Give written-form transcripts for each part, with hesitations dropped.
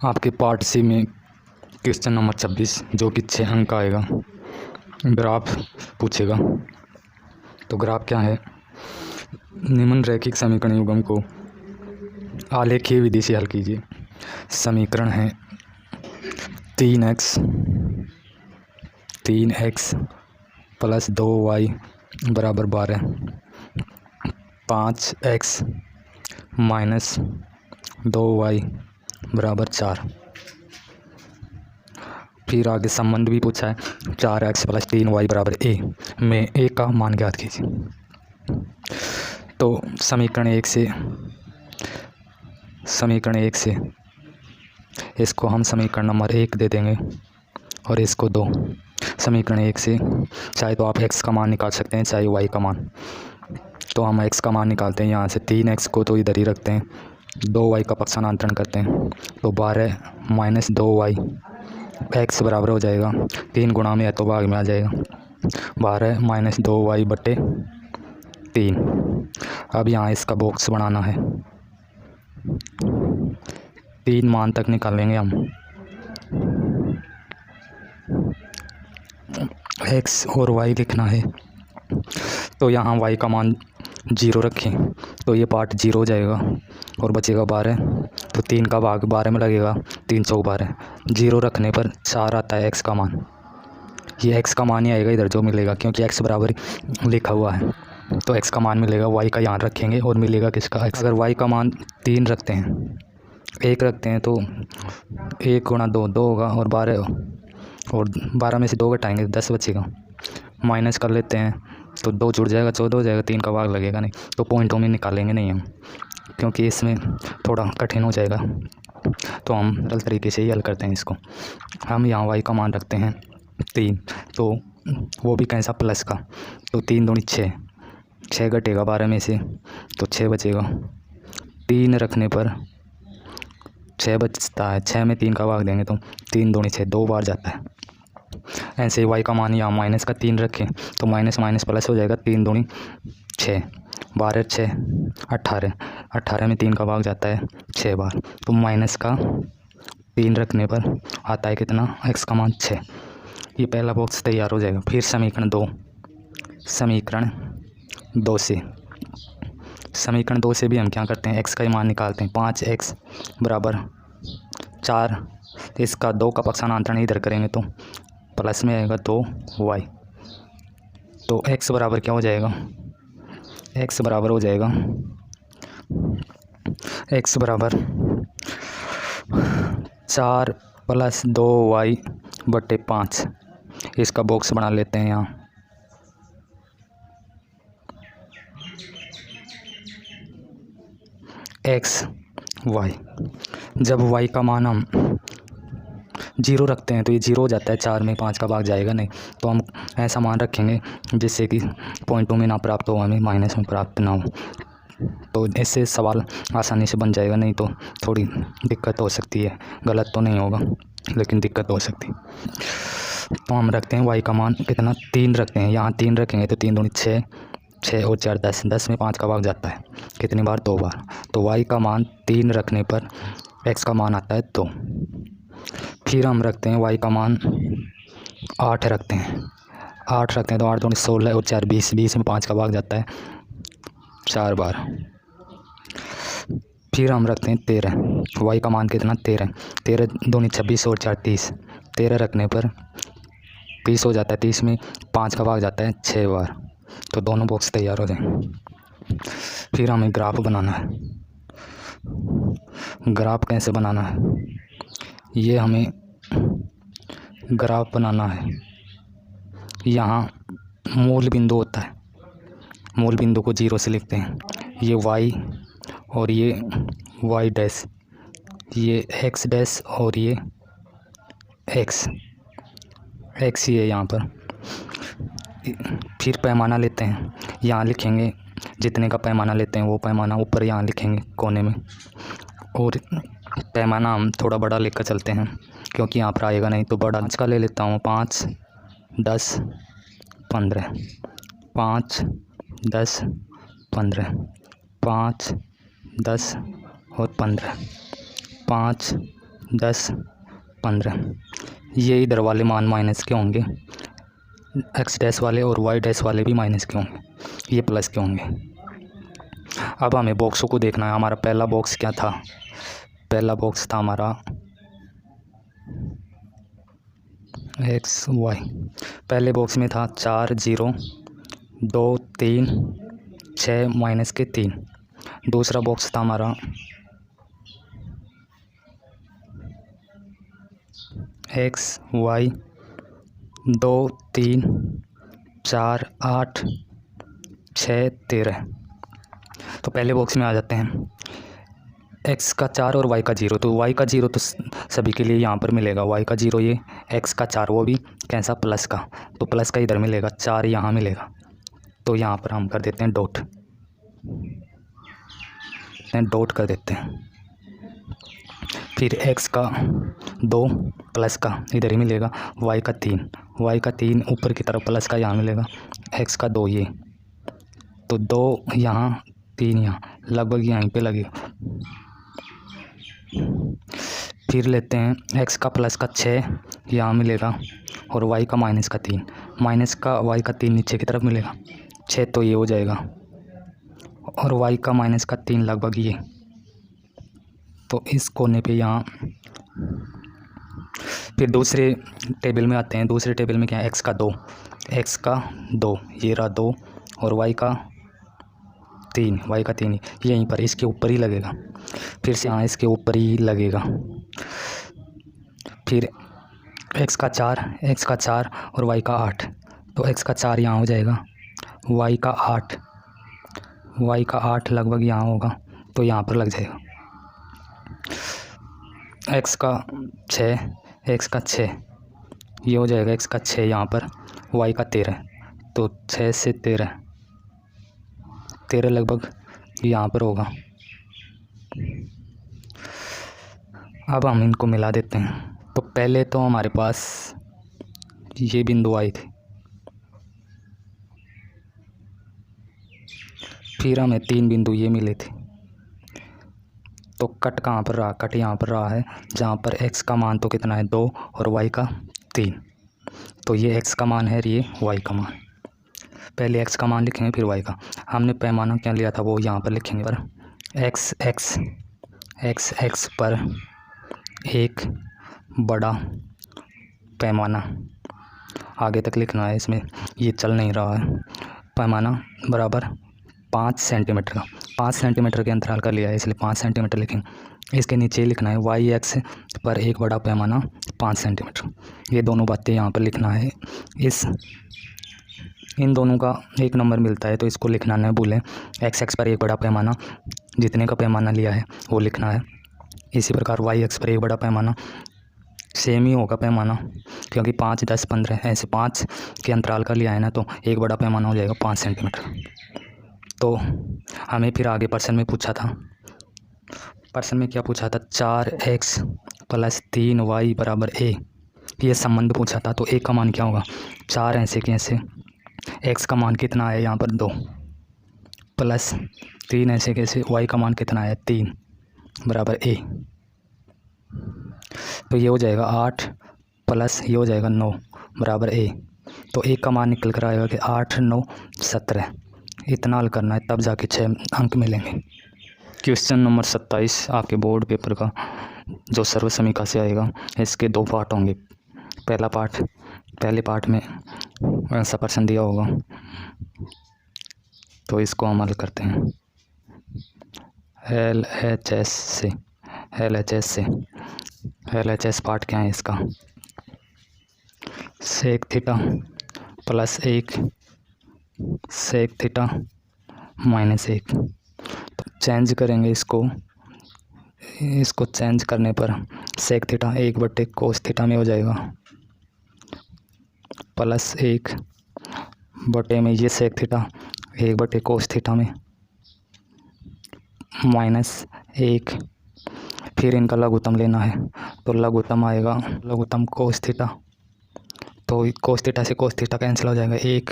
आपके पार्ट सी में question number 26 जो कि 6 अंक का आएगा, ग्राफ पूछेगा। तो ग्राफ क्या है? निम्न रैखिक समीकरण युग्म को आलेखीय विधि से हल कीजिए। समीकरण है 3x + 2y = 12, 5x - 2y = 4। फिर आगे संबंध भी पूछा है 4x + 3y = a में a का मान ज्ञात कीजिए। तो समीकरण एक से इसको हम समीकरण नंबर 1 दे देंगे और इसको 2। समीकरण 1 से चाहे तो आप x का मान निकाल सकते हैं, चाहे y का मान। तो हम x का मान निकालते हैं यहाँ से। 3x को तो इधर ही रखते हैं, 2y का पक्षांतरण करते हैं तो 12 - 2y x बराबर हो जाएगा 3 गुणा में है तो भाग में आ जाएगा 12 - 2y बटे 3। अब यहाँ इसका बॉक्स बनाना है, 3 मान तक निकालेंगे हम। x और y लिखना है तो यहाँ y का मान 0 रखें तो ये पार्ट 0 हो जाएगा और बचेगा 12। तो 3 का भाग 12 में लगेगा, 3 चौक 12। 0 रखने पर 4 आता है x का मान। ये x का मान ही आएगा इधर जो मिलेगा, क्योंकि x बराबर लिखा हुआ है तो x का मान मिलेगा। y का यहाँ रखेंगे और मिलेगा किसका? x। अगर y का मान 3 रखते हैं, 1 रखते हैं तो 1 गुणा 2 2 होगा और 12 में से 2 घटाएंगे 10 बचेगा। माइनस कर लेते हैं तो 2 जुड़ जाएगा 14 हो जाएगा, 3 का भाग लगेगा नहीं। तो पॉइंटों में निकालेंगे नहीं हम, क्योंकि इसमें थोड़ा कठिन हो जाएगा। तो हम सरल तरीके से ही हल करते हैं इसको। हम यहाँ y का मान रखते हैं 3, तो वो भी कैसा? प्लस का। तो 3 दूनी 6, 6 घटेगा 12 में से तो 6 बचेगा। 3 रखने पर 6 बचता है, 6 में 3 का भाग देंगे तो 3 दूनी 6, 2 बार जाता है। ऐसे ही y का मान यहाँ माइनस का 3 रखें तो माइनस माइनस प्लस हो जाएगा, 3 दूनी 6, 12 6 18, 18 में 3 का भाग जाता है 6 बार। तो माइनस का 3 रखने पर आता है कितना? x का मान 6। ये पहला बॉक्स तैयार हो जाएगा। फिर समीकरण 2 से भी हम क्या करते हैं? x का ही मान निकालते हैं। 5x = 4, इसका 2 का पक्षांतरण इधर करेंगे तो प्लस में आएगा 2y। तो x बराबर क्या हो जाएगा? x बराबर हो जाएगा x बराबर 4 + 2y बटे 5। इसका बॉक्स बना लेते हैं यहाँ। x y, जब y का मान हम 0 रखते हैं तो ये 0 हो जाता है, 4 में 5 का भाग जाएगा नहीं। तो हम ऐसा मान रखेंगे जिससे कि पॉइंटों में ना प्राप्त हो, हमें माइनस में प्राप्त ना हो। तो इससे सवाल आसानी से बन जाएगा, नहीं तो थोड़ी दिक्कत हो सकती है। गलत तो नहीं होगा लेकिन दिक्कत हो सकती है। तो हम रखते हैं y का मान कितना? 3 रखते हैं। यहाँ 3 रखेंगे तो 3 दूनी 6, 6 और 4 10, 10 में 5 का भाग जाता है कितनी बार? 2 बार। तो y का मान 3 रखने पर x का मान आता है 2। फिर हम रखते हैं y का मान 8 रखते हैं। 8 रखते हैं तो 8 दूनी 16 और 4 20, 20 में 5 का भाग जाता है 4 बार। फिर हम रखते हैं 13, y का मान कितना? 13, 13 दूनी 26 और 4 30, 13 रखने पर 30 हो जाता है, 30 में 5 का भाग जाता है 6 बार। तो दोनों बॉक्स तैयार हो जाएंगे। फिर हमें ग्राफ बनाना है। ग्राफ कैसे बनाना है? ये हमें ग्राफ बनाना है। यहाँ मूल बिंदु होता है, मूल बिंदु को 0 से लिखते हैं। ये y और ये y डैश, ये x डैश और ये x ही है यहाँ पर। फिर पैमाना लेते हैं, यहाँ लिखेंगे जितने का पैमाना लेते हैं वो पैमाना ऊपर यहाँ लिखेंगे कोने में। और पैमाना हम थोड़ा बड़ा लेकर चलते हैं क्योंकि यहाँ पर आएगा नहीं, तो बड़ा का ले लेता हूँ। 5 10 15, 5 10 15, 5 10 और 15, 5 10, 15। ये इधर वाले मान माइनस के होंगे, एक्स डैश वाले और वाई डैश वाले भी माइनस के होंगे, ये प्लस के होंगे। अब हमें बॉक्सों को देखना है। हमारा पहला बॉक्स क्या था? पहला बॉक्स था हमारा एक्स वाई। पहले बॉक्स में था 4, 0, 2, 3, 6 माइनस के 3। दूसरा बॉक्स था हमारा एक्स वाई 2, 3, 4, 8, 6, 13। तो पहले बॉक्स में आ जाते हैं। एक्स का 4 और वाई का 0। तो वाई का 0 तो सभी के लिए यहाँ पर मिलेगा, वाई का 0 ये, एक्स का 4 वो भी कैसा प्लस का, तो प्लस का इधर मिलेगा, 4 यहाँ मिलेगा। तो यहाँ पर हम कर देते हैं डॉट, डॉट कर देते हैं। फिर एक्स का 2 प्लस का इधर ही मिलेगा, वाई का 3, वाई का 3 ऊपर की तरफ प्लस का यहाँ मिलेगा, एक्स का 2 ये, तो 2 यहाँ 3 यहाँ, लगभग यहीं पे लगेगा। फिर लेते हैं एक्स का प्लस का 6 यहाँ मिलेगा और वाई का माइनस का 3, माइनस का वाई का 3 नीचे की तरफ मिलेगा, 6 तो ये हो जाएगा, और वाई का माइनस का 3 लगभग ये, तो इस कोने पे यहाँ। फिर दूसरे टेबल में आते हैं। दूसरे टेबल में क्या है? एक्स का 2, एक्स का 2 ये रहा 2, और वाई का 3, वाई का 3 यहीं पर इसके ऊपर ही लगेगा। फिर से यहाँ इसके ऊपर ही लगेगा। फिर एक्स का 4, एक्स का 4 और वाई का 8, तो एक्स का 4 यहाँ हो जाएगा, वाई का 8, वाई का 8 लगभग यहाँ होगा, तो यहाँ पर लग जाएगा। एक्स का 6, एक्स का 6 ये हो जाएगा, एक्स का 6 यहाँ पर, वाई का 13, तो 6 से 13 लगभग यहाँ पर होगा। अब हम इनको मिला देते हैं। तो पहले तो हमारे पास ये बिंदु आई थी, फिर हमें 3 बिंदु ये मिले थे। तो कट कहाँ पर रहा? कट यहाँ पर रहा है, जहाँ पर एक्स का मान तो कितना है 2 और वाई का 3, तो ये एक्स का मान है और ये वाई का मान। पहले एक्स का मान लिखेंगे फिर वाई का। हमने पैमाना क्या लिया था वो यहाँ पर लिखेंगे, पर एक्स एक्स एक्स एक्स पर एक बड़ा पैमाना, आगे तक लिखना है, इसमें ये चल नहीं रहा है। पैमाना बराबर 5 सेंटीमीटर का, 5 सेंटीमीटर के अंतराल का लिया है इसलिए 5 सेंटीमीटर लिखेंगे। इसके नीचे लिखना है वाई एक्स पर एक बड़ा पैमाना 5 सेंटीमीटर। ये दोनों बातें यहाँ पर लिखना है। इन दोनों का एक नंबर मिलता है तो इसको लिखना न भूलें। एक्स एक्स पर एक बड़ा पैमाना, जितने का पैमाना लिया है वो लिखना है। इसी प्रकार वाई एक्स पर एक बड़ा पैमाना, सेम ही होगा पैमाना, क्योंकि 5, 10, 15 ऐसे 5 के अंतराल का लिया है ना, तो एक बड़ा पैमाना हो जाएगा 5 सेंटीमीटर। तो हमें फिर आगे प्रश्न में पूछा था, प्रश्न में क्या पूछा था? 4x + 3y = a, ये संबंध पूछा था। तो a का मान क्या होगा? 4 ऐसे कैसे, x का मान कितना है यहाँ पर 2, प्लस 3 ऐसे कैसे, y का मान कितना है 3 बराबर a। तो ये हो जाएगा 8 प्लस ये हो जाएगा 9 बराबर a। तो a का मान निकल कर आएगा कि 8, 9, 17। इतना हल करना है तब जाके 6 अंक मिलेंगे। क्वेश्चन नंबर 27 आपके बोर्ड पेपर का जो सर्व समीक्षा से आएगा, इसके 2 पार्ट होंगे। पहला पार्ट, पहले पार्ट में ऐसा प्रश्न दिया होगा, तो इसको हम हल करते हैं। LHS पार्ट क्या है इसका? Sec theta plus 1 sec theta minus 1। तो चेंज करेंगे इसको चेंज करने पर सेक थीटा 1/कोस थीटा में हो जाएगा, प्लस 1 बटे में ये सेक थीटा 1/कोस थीटा में, माइनस 1। फिर इनका लघुत्तम लेना है, तो लघुत्तम आएगा लघुत्तम कोस थीटा, तो कोस थीटा से कोस थीटा कैंसिल हो जाएगा, 1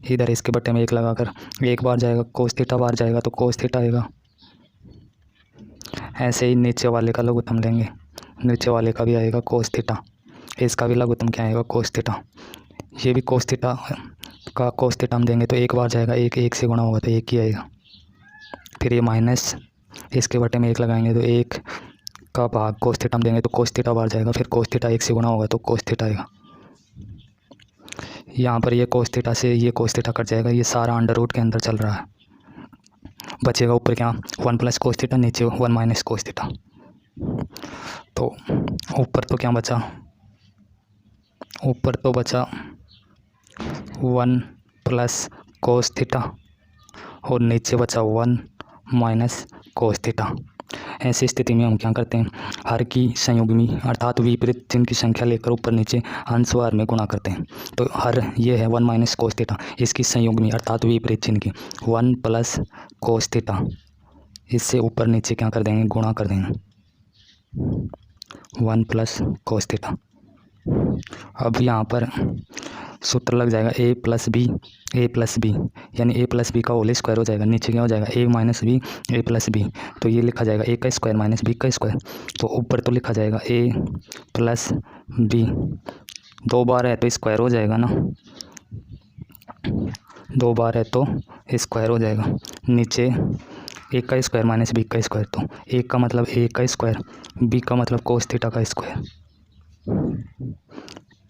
इधर इसके बटे में 1 लगाकर 1 बार जाएगा, कोस थीटा बार जाएगा तो कोस थीटा आएगा। ऐसे ही नीचे वाले का लघुत्तम लेंगे, नीचे वाले का भी आएगा कोस थीटा, इसका भी लघुत्तम क्या आएगा कोस थीटा। ये भी कोस थीटा का कोस थीटा हम देंगे तो एक बार जाएगा, एक से गुणा होगा तो एक ही आएगा। फिर ये माइनस, इसके बटे में 1 लगाएंगे तो 1 का भाग कोस थीटा हम देंगे तो कोस थीटा बार जाएगा। फिर कोस थीटा 1 से गुणा होगा तो कोस थीटा आएगा। यहाँ पर ये कोस थीटा से ये कोस थीटा कट जाएगा, ये सारा अंडर रूट के अंदर चल रहा है। बचेगा ऊपर क्या 1 प्लस कोस थीटा, नीचे 1 माइनस कोस थीटा। तो ऊपर तो क्या बचा, ऊपर तो बचा 1 प्लस कोस थीटा और नीचे बचा 1 माइनस कोस थीटा। ऐसी स्थिति में हम क्या करते हैं, हर की संयुग्मी अर्थात विपरीत चिन्ह की संख्या लेकर ऊपर नीचे अंश और में गुणा करते हैं। तो हर ये है 1 माइनस कोस थीटा, इसकी संयुग्मी अर्थात विपरीत चिन्ह की 1 प्लस कोस थीटा, इससे ऊपर नीचे क्या कर देंगे गुणा कर देंगे 1 प्लस कोस थीटा। अब यहाँ पर सूत्र लग जाएगा a प्लस बी यानी a प्लस बी का होल स्क्वायर हो जाएगा। नीचे क्या हो जाएगा a minus B a plus B, तो ये लिखा जाएगा a का स्क्वायर माइनस b का स्क्वायर। तो ऊपर तो लिखा जाएगा a प्लस बी, 2 बार है तो स्क्वायर हो जाएगा ना, 2 बार है तो स्क्वायर हो जाएगा। नीचे a का स्क्वायर माइनस b का स्क्वायर, तो a का मतलब a का स्क्वायर, b का मतलब कोस थीटा का स्क्वायर।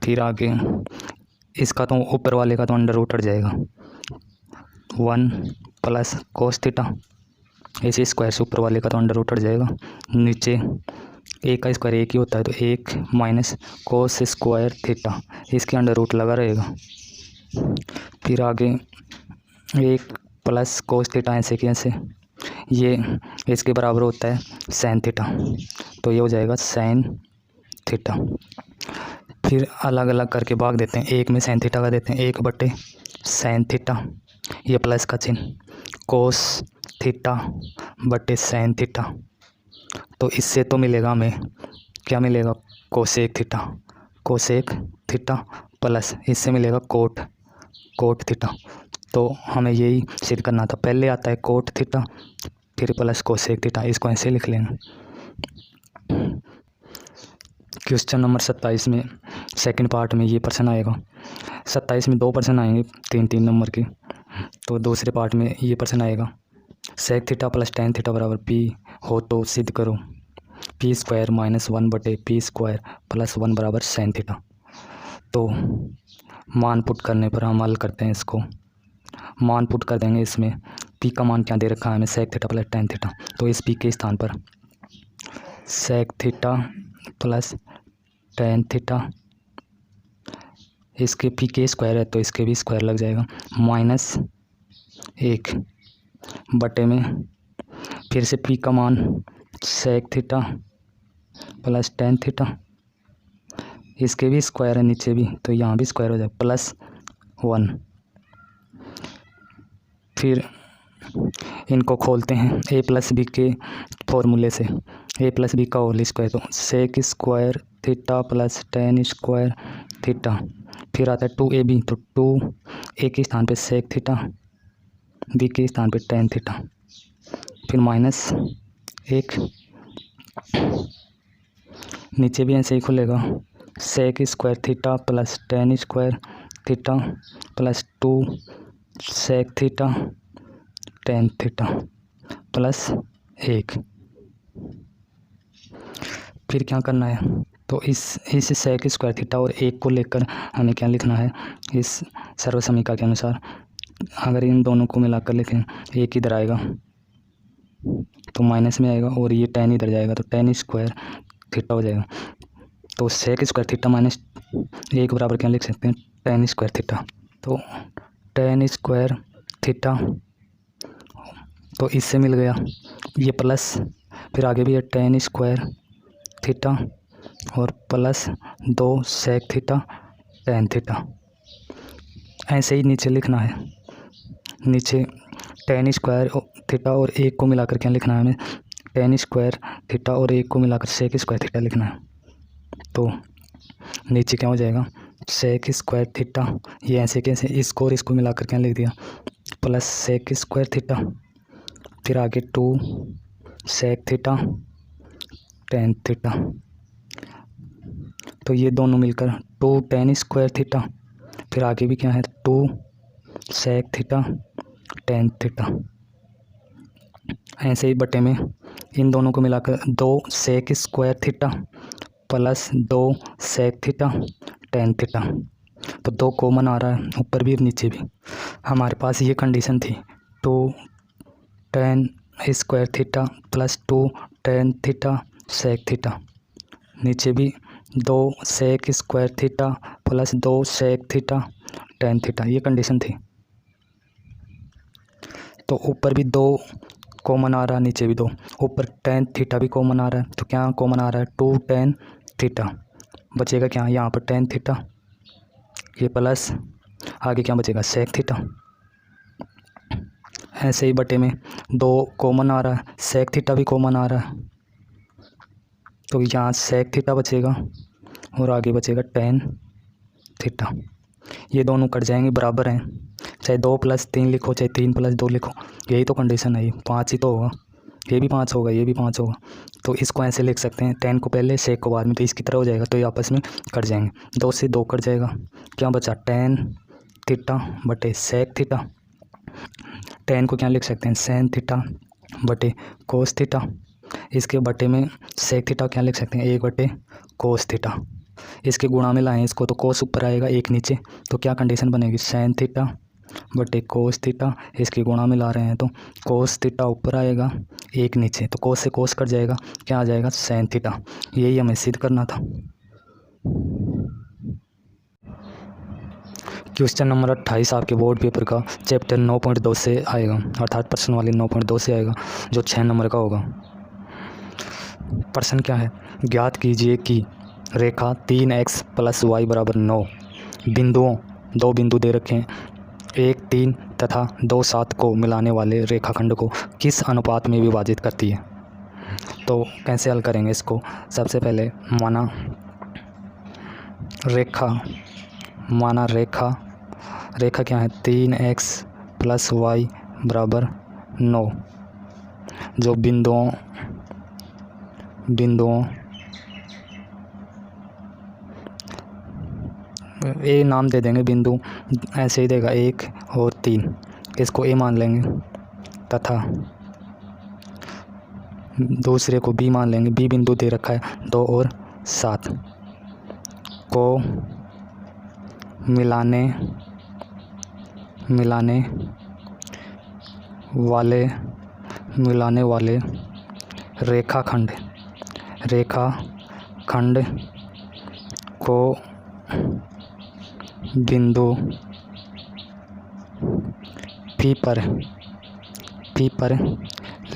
फिर आगे इसका तो ऊपर वाले का तो अंडर रूट हट जाएगा, 1 प्लस कोस थीटा, ऐसे स्क्वायर से ऊपर वाले का तो अंडर रूट हट जाएगा। नीचे a का स्क्वायर एक ही होता है तो 1 माइनस कोस स्क्वायर थीटा, इसके अंडर रूट लगा रहेगा। फिर आगे 1 प्लस कोस थीटा, ऐसे कि ऐसे ये इसके बराबर होता है सैन थीटा, तो ये हो जाएगा सैन थीटा। फिर अलग अलग करके भाग देते हैं, एक में सैन थीटा का देते हैं 1 बटे सैन थीटा, ये प्लस का चिन्ह, कोस थीटा बटे सैन थीटा। तो इससे तो मिलेगा हमें क्या मिलेगा कोसेक थीटा प्लस इससे मिलेगा कोट थीटा। तो हमें यही सिद्ध करना था, पहले आता है कोट थीटा फिर प्लस कोसेक थीटा, इसको ऐसे लिख लेंगे। क्वेश्चन नंबर 27 में सेकंड पार्ट में ये प्रश्न आएगा। 27 में 2 प्रश्न आएंगे 3-3 नंबर के, तो दूसरे पार्ट में ये प्रश्न आएगा sec theta plus tan theta बराबर पी हो तो सिद्ध करो पी स्क्वायर माइनस 1 बटे पी स्क्वायर प्लस 1 बराबर सैन थीटा। तो मान पुट करने पर हम हल करते हैं इसको, मान पुट कर देंगे इसमें। पी का मान क्या दे रखा है हमें sec theta plus tan theta, तो इस पी के स्थान पर sec theta plus tan theta, इसके पी के स्क्वायर है तो इसके भी स्क्वायर लग जाएगा, माइनस 1 बटे में फिर से पी का मान sec theta plus tan theta, इसके भी स्क्वायर है नीचे भी तो यहाँ भी स्क्वायर हो जाएगा प्लस 1। फिर इनको खोलते हैं ए प्लस बी के फॉर्मूले से, ए प्लस बी का होल स्क्वायर, तो sec square theta plus tan square theta. फिर आता है 2ab, तो 2 ए के स्थान पे सेक थीटा, बी के स्थान पे टेन थीटा, फिर माइनस 1, नीचे भी ऐसे ही खुलेगा sec square theta plus tan square theta plus 2 sec theta tan theta plus 1। फिर क्या करना है, तो इस सेक स्क्वायर थीटा और 1 को लेकर हमें क्या लिखना है, इस सर्वसमीका के अनुसार अगर इन दोनों को मिलाकर लिखें, 1 इधर आएगा तो माइनस में आएगा और ये टेन इधर जाएगा तो टेन स्क्वायर थीटा हो जाएगा। तो सेक स्क्वायर थीटा माइनस 1 बराबर क्या लिख सकते हैं टेन स्क्वायर थीटा, तो टेन स्क्वायर थीटा, तो इससे मिल गया ये प्लस, फिर आगे भी है टेन स्क्वायर थीटा और plus 2 sec theta tan theta. ऐसे ही नीचे लिखना है, नीचे टेन स्क्वायर थीटा और 1 को मिलाकर क्या लिखना है हमें, टेन स्क्वायर थीटा और 1 को मिलाकर सेक स्क्वायर थीटा लिखना है। तो नीचे क्या हो जाएगा सेक स्क्वायर थीटा, ये ऐसे कैसे इसको और इसको मिलाकर क्या लिख दिया प्लस सेक स्क्वायर थीटा, फिर आगे 2 सेक थीटा टेन थीटा तो ये दोनों मिलकर 2 tan स्क्वायर थीटा, फिर आगे भी क्या है 2 sec थीटा tan थीटा। ऐसे ही बटे में इन दोनों को मिलाकर 2 sec square theta plus 2 sec theta tan theta. तो 2 कॉमन आ रहा है ऊपर भी और नीचे भी। हमारे पास ये कंडीशन थी 2 tan square theta plus 2 tan theta sec theta, नीचे भी 2 sec square theta plus 2 sec theta tan theta, ये कंडीशन थी। तो ऊपर भी 2 कॉमन आ रहा है, नीचे भी 2, ऊपर tan थीटा भी कॉमन आ रहा है, तो क्या कॉमन आ रहा है 2 tan थीटा, बचेगा क्या यहाँ पर tan थीटा, ये प्लस आगे क्या बचेगा sec थीटा। ऐसे ही बटे में 2 कॉमन आ रहा है, sec थीटा भी कॉमन आ रहा है, तो यहाँ sec थीटा बचेगा और आगे बचेगा tan थीटा। ये दोनों कट जाएंगे, बराबर हैं, चाहे 2 + 3 लिखो चाहे 3 + 2 लिखो, यही तो कंडीशन है। ये 5 ही तो होगा, ये भी 5 होगा, ये भी 5 होगा। तो इसको ऐसे लिख सकते हैं tan को पहले sec को बाद में, तो इसकी तरह हो जाएगा, तो ये आपस में कट जाएंगे, 2 से 2 कट जाएगा, क्या बचा tan थीटा बटे sec थीटा। tan को क्या लिख सकते हैं sin थीटा बटे cos थीटा, इसके बटे में sec थीटा क्या लिख सकते हैं 1 बटे cos थीटा। इसके गुणा में लाएँ इसको, तो cos ऊपर आएगा 1 नीचे, तो क्या कंडीशन बनेगी sin थीटा बटे cos थीटा, इसके गुणा में ला रहे हैं तो cos थीटा ऊपर आएगा 1 नीचे, तो cos से cos कट जाएगा, क्या आ जाएगा sin थीटा। यही हमें सिद्ध करना था। क्वेश्चन नंबर 28 आपके बोर्ड पेपर का चैप्टर 9.2 से आएगा, अर्थात प्रश्न वाले 9.2 से आएगा, जो 6 नंबर का होगा। प्रश्न क्या है, ज्ञात कीजिए कि रेखा 3x + y = 9 बिंदुओं, 2 बिंदु दे रखे हैं, 1 3 तथा 2 7 को मिलाने वाले रेखाखंड को किस अनुपात में विभाजित करती है। तो कैसे हल करेंगे इसको, सबसे पहले माना रेखा क्या है 3x + y = 9, जो बिंदुओं ए नाम दे देंगे, बिंदु ऐसे ही देगा 1 और 3, इसको ए मान लेंगे, तथा दूसरे को बी मान लेंगे, बी बिंदु दे रखा है 2 और 7 को मिलाने वाले रेखाखंड को बिंदु P पर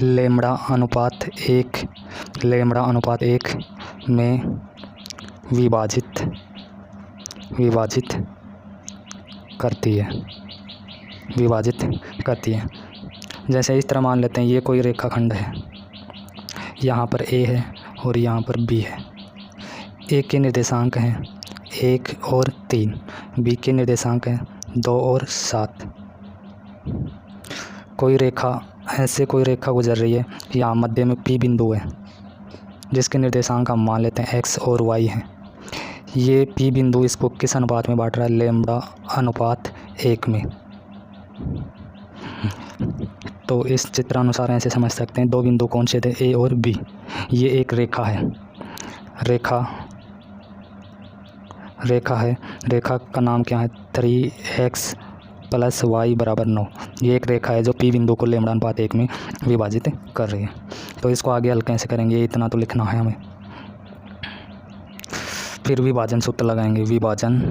लैम्ब्डा अनुपात 1 में विभाजित करती है। जैसे इस तरह मान लेते हैं, ये कोई रेखाखंड है, यहाँ पर A है और यहाँ पर B है। A के निर्देशांक हैं 1 और 3, B के निर्देशांक हैं 2 और 7। कोई रेखा गुजर रही है, यहाँ मध्य में P बिंदु है, जिसके निर्देशांक हम मान लेते हैं x और y हैं। ये P बिंदु इसको किस अनुपात में बांट रहा है, लैम्ब्डा अनुपात 1 में। तो इस चित्र अनुसार ऐसे समझ सकते हैं, 2 बिंदु कौन से थे, A और B। ये एक रेखा है, रेखा का नाम क्या है 3x + y = 9। ये एक रेखा है जो P बिंदु को लैम्ब्डा अनुपात 1 में विभाजित कर रही है। तो इसको आगे हल कैसे करेंगे, इतना तो लिखना है हमें। फिर विभाजन सूत्र लगाएंगे, विभाजन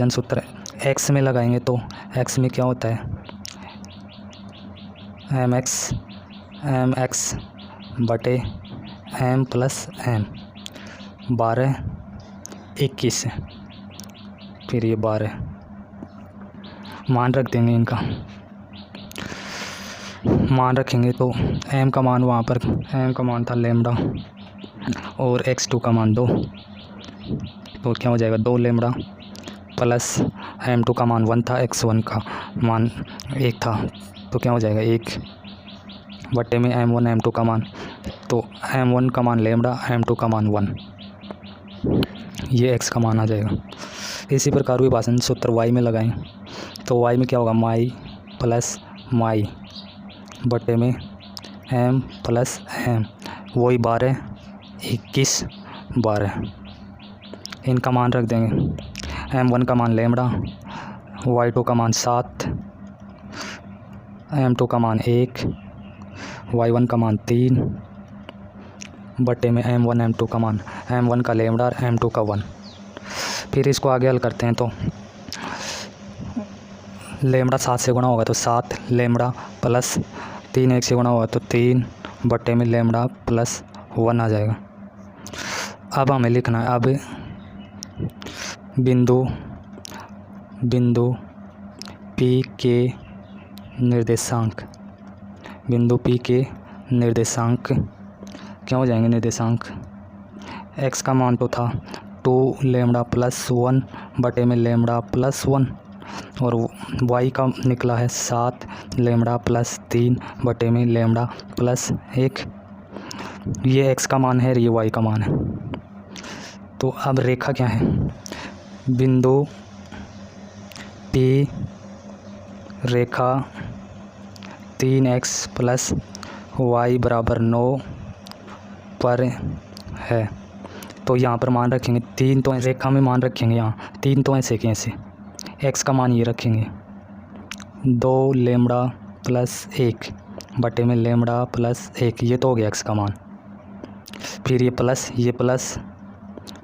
सूत्र x में लगाएंगे, तो x में क्या होता है mx बटे m + n, 12 21 है, फिर ये 12 मान रख देंगे, इनका मान रखेंगे तो m का मान वहाँ पर m का मान था लैम्ब्डा और x2 का मान 2, तो क्या हो जाएगा 2 लैम्ब्डा प्लस m2 का मान 1 था, x1 का मान 1 था, तो क्या हो जाएगा 1 बट्टे में m1 m2 का मान, तो m1 का मान लेमड़ा, m2 का मान 1, ये x का मान आ जाएगा। इसी प्रकार विभाजन सूत्र y में लगाएं तो y में क्या होगा, माई प्लस माई बट्टे में m प्लस m, वही 12 21 12, इनका मान रख देंगे। m1 का मान लेमड़ा, y2 का मान 7, m2 का मान 1, y1 का मान 3 बट्टे में m1 m2 का मान, m1 का लेमड़ा और m2 का 1। फिर इसको आगे हल करते हैं तो लेमड़ा 7 से गुणा होगा तो 7 लेमड़ा प्लस 3 1 से गुणा होगा तो 3 बट्टे में लेमड़ा प्लस 1 आ जाएगा। अब हमें लिखना है, अब बिंदु P के निर्देशांक, बिंदु P के निर्देशांक क्या हो जाएंगे, निर्देशांक x का मान तो था 2 लेमड़ा प्लस 1 बटे में लेमड़ा प्लस 1 और y का निकला है 7 लेमड़ा प्लस 3 बटे में लेमड़ा प्लस 1। ये x का मान है और ये y का मान है। तो अब रेखा क्या है, बिंदु P रेखा 3x प्लस y बराबर 9 पर है। तो यहाँ पर मान रखेंगे 3, तो रेखा में मान रखेंगे यहाँ 3, तो ऐसे के ऐसे x का मान ये रखेंगे 2 लेमड़ा प्लस 1 बटे में लेमड़ा प्लस 1, ये तो हो गया x का मान। फिर ये प्लस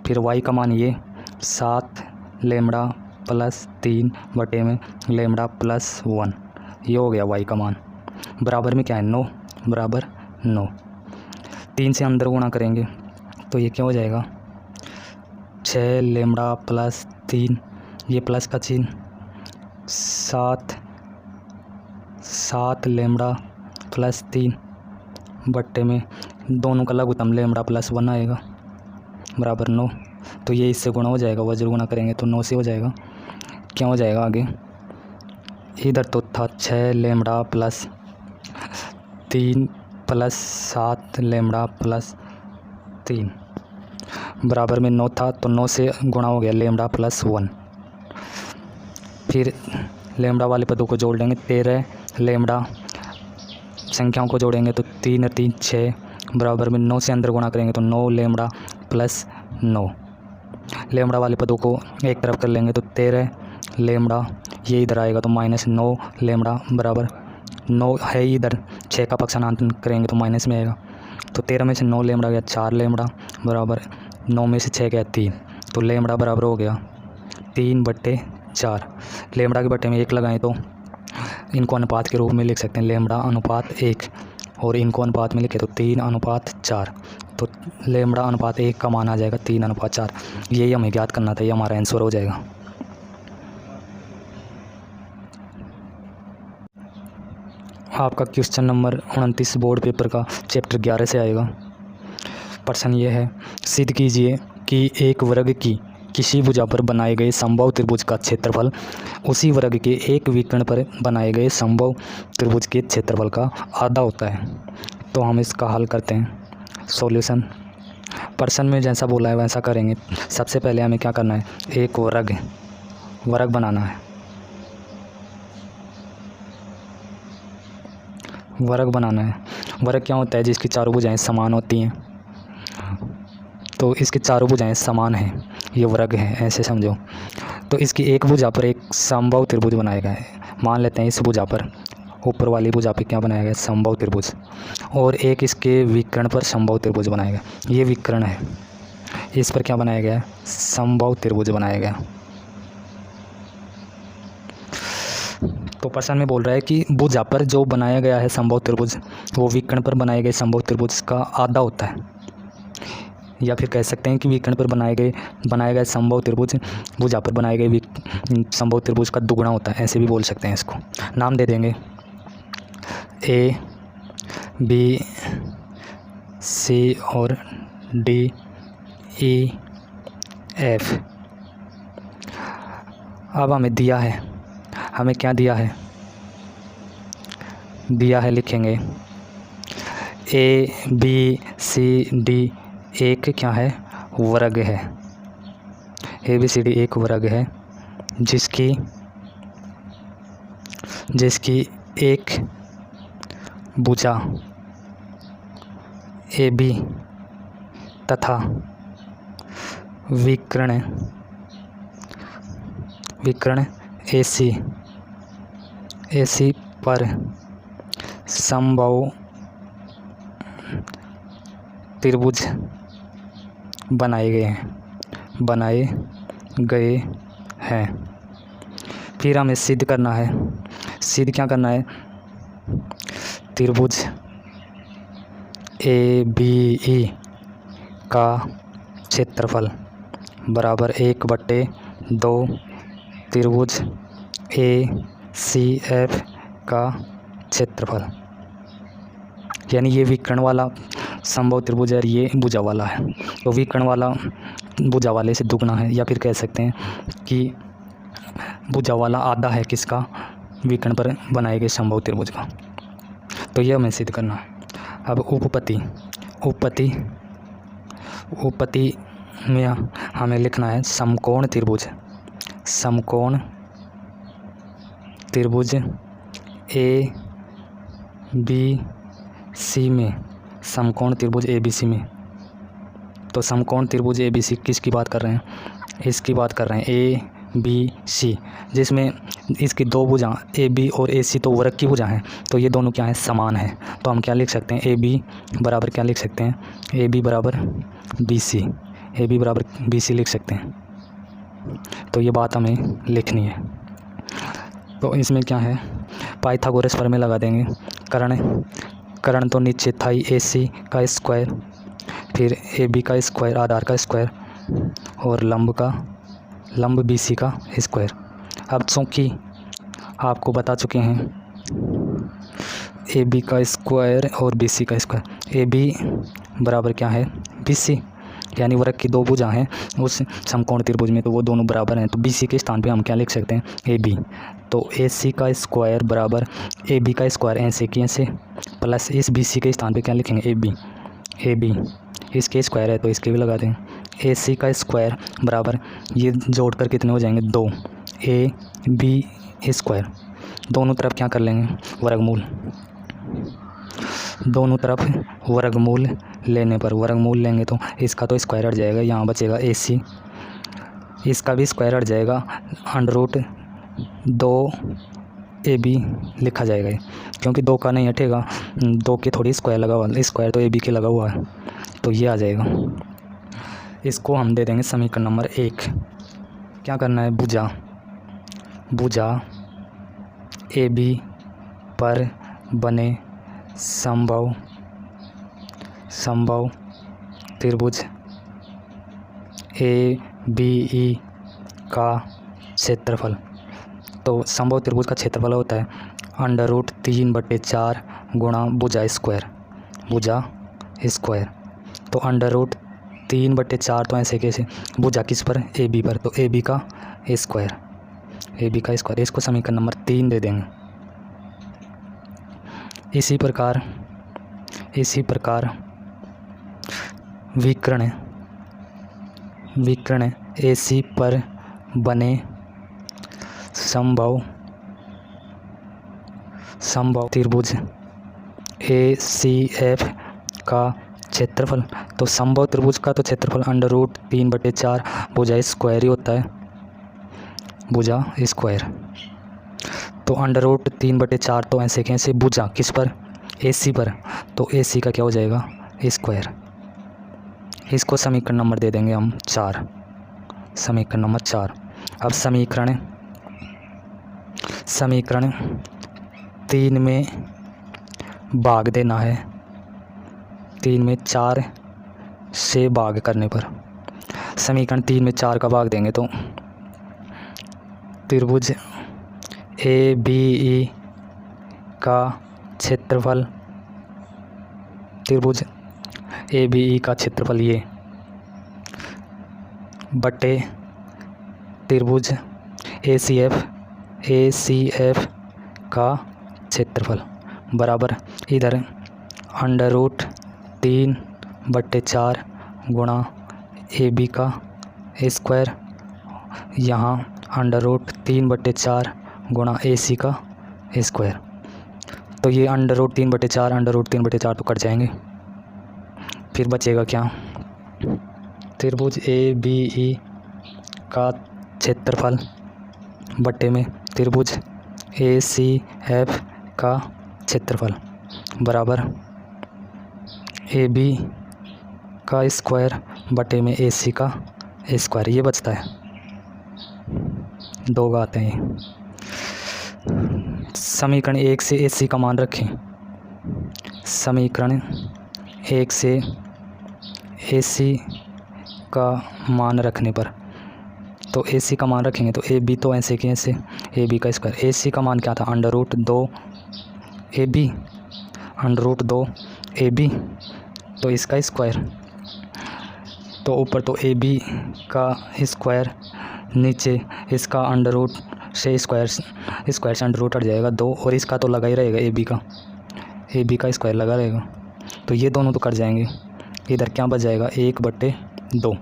फिर y का मान ये 7 लेमड़ा प्लस 3 बटे में लेमड़ा प्लस 1, ये हो गया y का मान। बराबर में क्या है 9, बराबर 9। 3 से अंदर गुणा करेंगे तो ये क्या हो जाएगा 6 लेमड़ा प्लस 3, ये प्लस का चिन्ह 7 लेमड़ा प्लस 3 बट्टे में दोनों का लघुत्तम लेमड़ा प्लस 1 आएगा बराबर 9। तो ये इससे गुणा हो जाएगा, वज्र गुणा करेंगे तो 9 से हो जाएगा। क्या हो जाएगा आगे, इधर तो था 6 lambda plus 3 plus 7 lambda plus 3 बराबर में 9 था, तो 9 से गुणा हो गया लेमड़ा प्लस 1। फिर लेमड़ा वाले पदों को जोड़ लेंगे, 13 लेमड़ा संख्याओं को जोड़ेंगे तो 3 और 3 6 बराबर में 9 से अंदर गुणा करेंगे तो 9 लेमड़ा प्लस 9। लेमड़ा वाले पदों को एक तरफ कर लेंगे तो 13 लेमड़ा, ये इधर आएगा तो माइनस 9 लेमड़ा बराबर 9 है इधर, 6 का पक्षांतरण करेंगे तो माइनस में आएगा। तो 13 में से 9 लेमड़ा गया 4 लेमड़ा बराबर 9 में से 6 गया 3, तो लेमड़ा बराबर हो गया 3/4। लेमड़ा के बट्टे में 1 लगाएं तो इनको अनुपात के रूप में लिख सकते हैं, लेमड़ा अनुपात 1, और इनको अनुपात में लिखे तो 3/4। तो लेमड़ा अनुपात 1 का मान आ जाएगा 3/4। यही हमें ज्ञात करना था, ये हमारा आंसर हो जाएगा। आपका क्वेश्चन नंबर 29 बोर्ड पेपर का चैप्टर 11 से आएगा। प्रश्न ये है, सिद्ध कीजिए कि एक वर्ग की किसी भुजा पर बनाए गए समबाहु त्रिभुज का क्षेत्रफल उसी वर्ग के एक विकर्ण पर बनाए गए समबाहु त्रिभुज के क्षेत्रफल का आधा होता है। तो हम इसका हल करते हैं। सॉल्यूशन, प्रश्न में जैसा बोला है वैसा करेंगे। सबसे पहले हमें क्या करना है, एक वर्ग बनाना है। वर्ग क्या होता है, जिसकी चारों भुजाएं समान होती हैं। तो इसकी चारों भुजाएं समान हैं, ये वर्ग है, ऐसे समझो। तो इसकी एक भुजा पर एक समबाहु त्रिभुज बनाया गया है। मान लेते हैं इस भुजा पर, ऊपर वाली भुजा पे क्या बनाया गया, समबाहु त्रिभुज, और एक इसके विकर्ण पर समबाहु त्रिभुज बनाया गया। ये विकर्ण है, इस पर क्या बनाया गया, समबाहु त्रिभुज बनाया गया। तो प्रश्न में बोल रहा है कि भुजा पर जो बनाया गया है समबाहु त्रिभुज, वो विकर्ण पर बनाए गए समबाहु त्रिभुज का आधा होता है, या फिर कह सकते हैं कि विकर्ण पर बनाए गए समबाहु त्रिभुज भुजा पर बनाए गए समबाहु त्रिभुज का दुगुना होता है, ऐसे भी बोल सकते हैं। इसको नाम दे देंगे A, B, C और D, E, F। अब हमें दिया है, हमें क्या दिया है, लिखेंगे ए बी सी डी एक क्या है, वर्ग है। ए बी सी डी एक वर्ग है जिसकी एक भुजा ए बी तथा विकर्ण ए सी पर समबाहु त्रिभुज बनाए गए हैं। फिर हमें सिद्ध करना है, क्या करना है, त्रिभुज ए बी ई का क्षेत्रफल बराबर 1/2 त्रिभुज ए सी एफ का क्षेत्रफल। यानी ये विकर्ण वाला समबाहु त्रिभुज है, ये भुजा वाला है, तो विकर्ण वाला भुजा वाले से दुगना है, या फिर कह सकते हैं कि भुजा वाला आधा है किसका, विकर्ण पर बनाए गए समबाहु त्रिभुज का। तो यह हमें सिद्ध करना है। अब उपपत्ति में हमें लिखना है समकोण त्रिभुज ए बी सी में, समकोण त्रिभुज ए बी सी में। तो समकोण त्रिभुज ए बी सी किसकी बात कर रहे हैं, इसकी बात कर रहे हैं, ए बी सी, जिसमें इसकी दो भुजा ए बी और ए सी तो वर्ग की भुजा हैं, तो ये दोनों क्या हैं, समान है। तो हम क्या लिख सकते हैं, ए बी बराबर क्या लिख सकते हैं, ए बी बराबर बी सी, ए बी बराबर बी सी लिख सकते हैं। तो ये बात हमें लिखनी है। तो इसमें क्या है, पाइथागोरस प्रमेय लगा देंगे। कर्ण तो निश्चित था ही, ए सी का स्क्वायर, फिर ए बी का स्क्वायर, आधार का स्क्वायर, और लंब बी सी का स्क्वायर। अब चूँकि आपको बता चुके हैं ए बी का स्क्वायर और बी सी का स्क्वायर, ए बी बराबर क्या है, बी सी, यानी वर्ग की दो भुजा हैं उस समकोण त्रिभुज में, तो वो दोनों बराबर हैं। तो बी सी के स्थान पे हम क्या लिख सकते हैं, ए बी। तो ए सी का स्क्वायर बराबर ए बी का स्क्वायर ऐसे की ऐसे, प्लस इस बी सी के स्थान पे क्या लिखेंगे, ए बी, इसके स्क्वायर है तो इसके भी लगा दें। ए सी का स्क्वायर बराबर, ये जोड़कर कितने हो जाएंगे, 2 ए बी स्क्वायर। दोनों तरफ क्या कर लेंगे, वर्गमूल, दोनों तरफ वर्गमूल लेने पर, वर्गमूल लेंगे तो इसका तो स्क्वायर हट जाएगा, यहाँ बचेगा ए सी, इसका भी स्क्वायर हट जाएगा, √2 ए बी लिखा जाएगा, क्योंकि 2 का नहीं हटेगा, 2 के थोड़ी स्क्वायर लगा हुआ, स्क्वायर तो ए बी के लगा हुआ है, तो ये आ जाएगा। इसको हम दे देंगे समीकरण नंबर 1। क्या करना है, भुजा ए बी पर बने समबाहु त्रिभुज ए बी ई का क्षेत्रफल। तो समबाहु त्रिभुज का क्षेत्रफल होता है √3/4 गुणा भुजा स्क्वायर, तो √3/4 तो ऐसे कैसे, भुजा किस पर, ए बी पर, तो ए बी का स्क्वायर, इसको समीकरण नंबर 3 दे देंगे। इसी प्रकार विकर्ण ए सी पर बने समबाहु त्रिभुज ए सी एफ का क्षेत्रफल। तो समबाहु त्रिभुज का तो क्षेत्रफल √3/4 भुजा स्क्वायर ही होता है, भुजा स्क्वायर। तो √3/4 तो ऐसे कैसे, भुजा किस पर, ए सी पर, तो ए सी का क्या हो जाएगा, स्क्वायर। इसको समीकरण नंबर दे देंगे हम 4, समीकरण नंबर 4। अब समीकरण 3 में भाग देना है, 3 में 4 से भाग करने पर, समीकरण 3 में 4 का भाग देंगे तो त्रिभुज ए बी ई का क्षेत्रफल, त्रिभुज ए बी ई का क्षेत्रफल ये बटे त्रिभुज ए सी एफ का क्षेत्रफल बराबर, इधर √3/4 गुणा AB का स्क्वायर, यहाँ √3/4 गुणा AC का स्क्वायर। तो ये √3/4 तो कट जाएंगे, फिर बचेगा क्या, त्रिभुज ABE का क्षेत्रफल बट्टे में त्रिभुज ACF का क्षेत्रफल बराबर AB का स्क्वायर बटे में AC का स्क्वायर। ये बचता है, 2 आते हैं। समीकरण 1 से AC का मान रखें। समीकरण 1 से AC का मान रखने पर, तो AC का मान रखेंगे तो AB तो ऐसे के ऐसे, AB का स्क्वायर। AC का मान क्या था, √2AB, तो इसका स्क्वायर, तो ऊपर तो AB का स्क्वायर, नीचे इसका अंडर से स्क्वायर से अंडर जाएगा 2, और इसका तो लगा ही रहेगा AB का स्क्वायर लगा रहेगा, तो ये दोनों तो कट जाएंगे। इधर क्या बच जाएगा, 1/2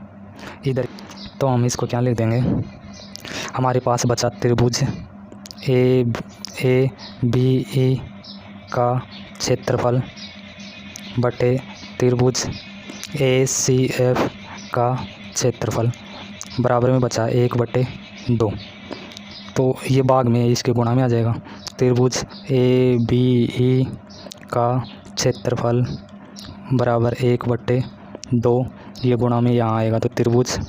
इधर। तो हम इसको क्या लिख देंगे, हमारे पास बचा त्रिभुज ABE का क्षेत्रफल बटे त्रिभुज ACF का क्षेत्रफल बराबर में बचा 1/2। तो ये भाग में इसके गुणा में आ जाएगा। त्रिभुज ABE का क्षेत्रफल बराबर 1/2, ये गुणा में यहाँ आएगा, तो त्रिभुज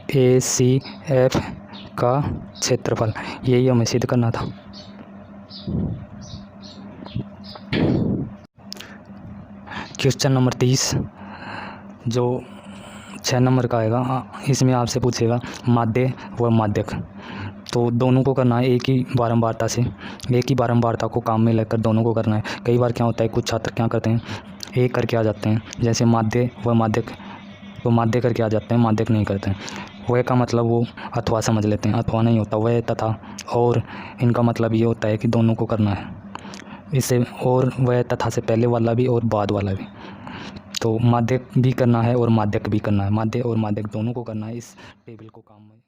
ACF का क्षेत्रफल, यही हमें सिद्ध करना था। क्वेश्चन नंबर 30 जो 6 नंबर का आएगा, इसमें आपसे पूछेगा माध्य व माध्यक। तो दोनों को करना है एक ही बारंबारता को काम में लेकर दोनों को करना है। कई बार क्या होता है, कुछ छात्र क्या करते हैं, एक करके आ जाते हैं, जैसे माध्य व माध्यक, तो माध्य करके आ जाते हैं, माध्यक नहीं करते हैं। वह का मतलब वो अथवा समझ लेते हैं, अथवा नहीं होता, वह तथा और, इनका मतलब ये होता है कि दोनों को करना है इसे, और वह तथा से पहले वाला भी और बाद वाला भी। तो माध्यक भी करना है और माध्यक भी करना है, माध्य और माध्यक दोनों को करना है इस टेबल को काम में।